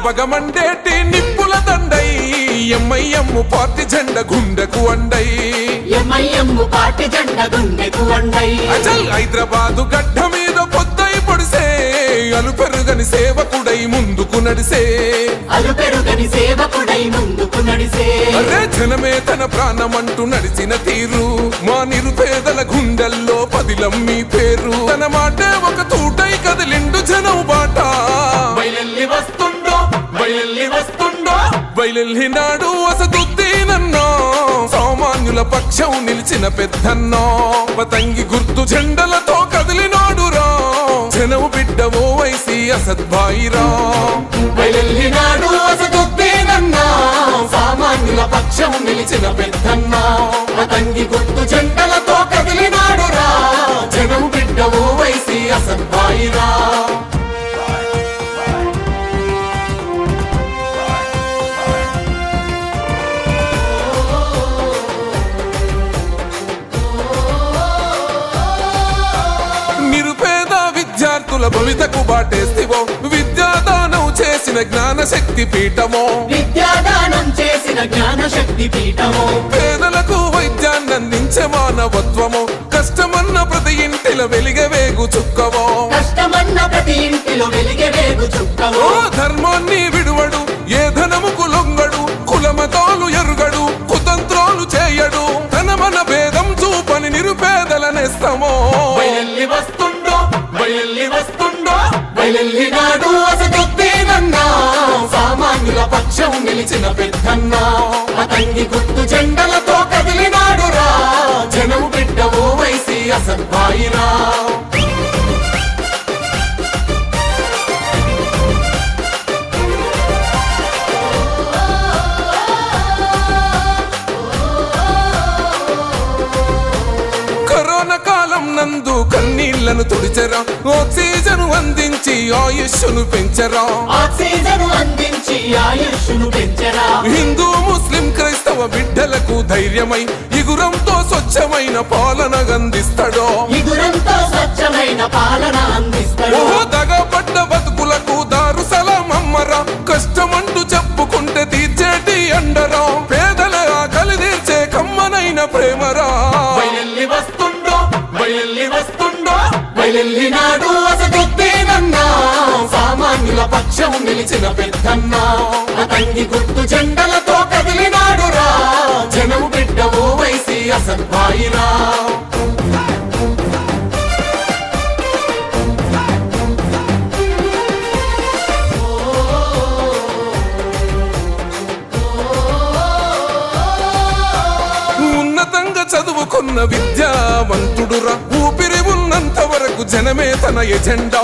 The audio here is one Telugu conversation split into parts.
బగమండేటి నిప్పుల దండై ఎంఐఎం పార్టీ జెండ గుండెకు అండై అచల్ హైదరాబాదు గడ్డ మీద పొద్దై పొడిసే అలుపెరుగని సేవకుడై ముందుకు నడిసే అరే జనమే తన ప్రాణమంటూ నడిచిన తీరు మా నిరుపేదల గుండెల్లో పదిలం మీ పేరు తన మాటే ఒక తూటై కదిలిండు జనం బాట బయలెల్లినాడు అసదుద్దీనన్నో సామాన్యుల పక్షం నిలిచిన పెద్దన్నో పతంగి గుర్తు జెండలతో కదిలినాడు రా జనము బిడ్డ ఓవైసీ అసద్భాయిరా బయలెల్లినాడు అసదుద్దీనన్నో సామాన్యుల పక్షం నిలిచిన పెద్దన్నో పతంగి గుర్తు జెండలతో కదిలినాడు రా జనము బిడ్డ ఓవైసీ అసద్భాయిరా విద్యార్థుల భవితకు బాటేస్తివో విద్యాదానం చేసిన జ్ఞానశక్తి పీఠమో పేదలకు వైద్యాన్ని అందించే మానవత్వమో కష్టమన్న ప్రతి ఇంటిలో వెలిగే వేగు చుక్కవో ధర్మాన్ని విడువడు ఏ ధనముకు లొంగడు కులమతాలు ఎరుగడు కుతంత్రాలు చేయడు తన మన భేదం చూపని నిరుపేదల నేస్తమో బయలెల్లినాడు అసదుద్దీనన్నో సామాన్యుల పక్షం నిలిచిన పెద్దన్నో పతంగి గుర్తు జెండలతో కదిలినాడు రా జనం బిడ్డ ఓవైసీ అసద్భాయిరా నందు కన్నీళ్లను తుడిచరా ఆక్సిజన్ అందించి ఆయుష్ను పెంచరా హిందూ ముస్లిం క్రైస్తవ బిడ్డలకు ధైర్యమై ఇగురంతో స్వచ్ఛమైన పాలన అందిస్తాడో దగపడ్డ బతుకులకు దారు సలాం అమ్మరా కష్టమంటూ చెప్పుకుంటే తీర్చేటి అండరా పేదల ఆకలి తీర్చే కమ్మనైన ప్రేమరా బయలెల్లినాడు అసదుద్దీనన్నో సామాన్యుల పక్షం నిలిచిన పెద్దన్నో పతంగి గుర్తు జెండలతో కదిలినాడు రా జనం బిడ్డ ఓవైసీ అసద్భాయిరా చదువుకున్న విద్యావంతుడురా ఊపిరి ఉన్నంత వరకు జనమే తన ఎజెండా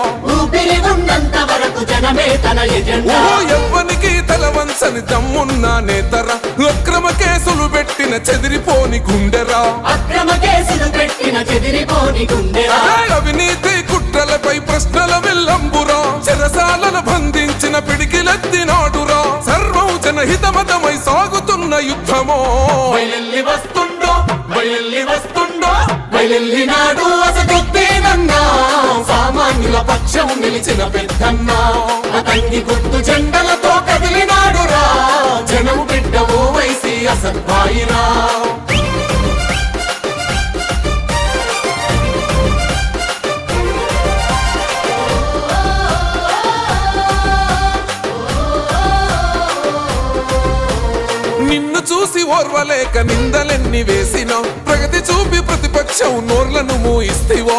ఎవ్వనికి తల వంచని దమ్మున్న నేతరా అక్రమ కేసులు పెట్టిన చెదిరిపోని గుండెరా అవినీతి కుట్రలపై ప్రశ్నల విల్లంబురా చెరసాలను బంధించిన పిడికిలెత్తినాడురా సర్వం జనహితమతమై సాగుతున్న యుద్ధమో బయలెల్లినాడు అసదుద్దీనన్నో సామాన్యుల పక్షం నిలిచిన పెద్దన్నో పతంగి గుర్తు జెండలతో కదిలినాడు రా జనం బిడ్డ ఓవైసీ అసద్భాయిరా నిన్ను చూసి ఓర్వలేక నిందలెన్ని వేసినా ప్రగతి చూపి ప్రతిపక్షం నోర్లను మూయిస్తివో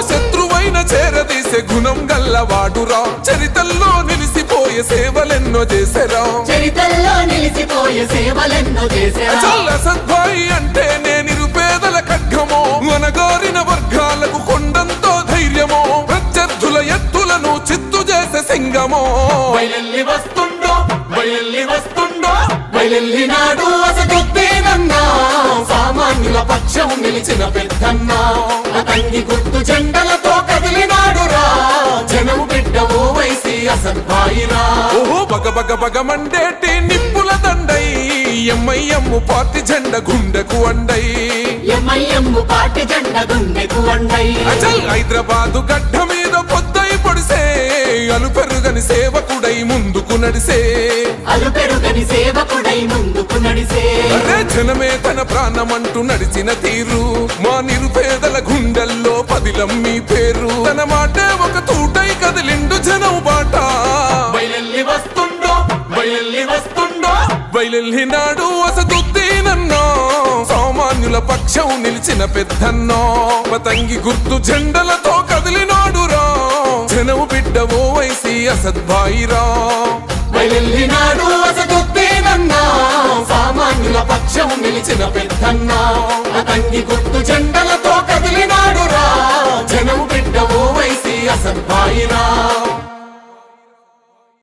శత్రువైన చేరదీసే గుణం గల్లవాడురా చరితల్లో నిలిసిపోయే సేవలెన్నో చేసరా అసద్భాయి అంటే నే నిరుపేదల ఖడ్గమో అనగారిన వర్గాలకు కొండంతో ధైర్యమో ప్రత్యర్థుల ఎత్తులను చిత్తు చేసే సింగమో బయలెల్లినాడు అసదుద్దీనన్నో సామాన్యుల పక్షం నిలిచిన పెద్దన్నో పతంగి గుర్తు జెండలతో కదిలినాడు రా జనం బిడ్డ ఓవైసీ అసద్భాయిరా బగమండేటి నిప్పుల దండై ఎంఐఎం పార్టీ జెండ గుండెకు అండై అచల్ హైదరాబాదు గడ్డ మీద పొద్దై పొడిసే అలుపెరుగని సేవకుడై ముందుకు నడిసే అలుపెరుగని సేవకుడై ముందుకు నడిసే అదే జనమే తన ప్రాణమంటూ నడిచిన తీరు మా నిరుపేదల గుండెల్లో పదిలం మీ పేరు తన మాటే ఒక తూటై కదిలిండు జనం బాట బయలెల్లి వస్తుండో బయలెల్లి వస్తుండో బయలెల్లినాడు అసదుద్దీనన్నా సామాన్యుల పక్షం నిలిచిన పెద్దన్నో పతంగి గుర్తు జెండలతో కదిలినాడురా జనము బిడ్డ ఓవైసీ అసద్భాయిరా బయలెల్లినాడు అసదుద్దీనన్నా సామాన్యుల పక్షం నిలిచిన పెద్దన్నా పతంగి గుర్తు జెండలతో కదిలినాడురా జనము బిడ్డ ఓవైసీ అసద్భాయిరా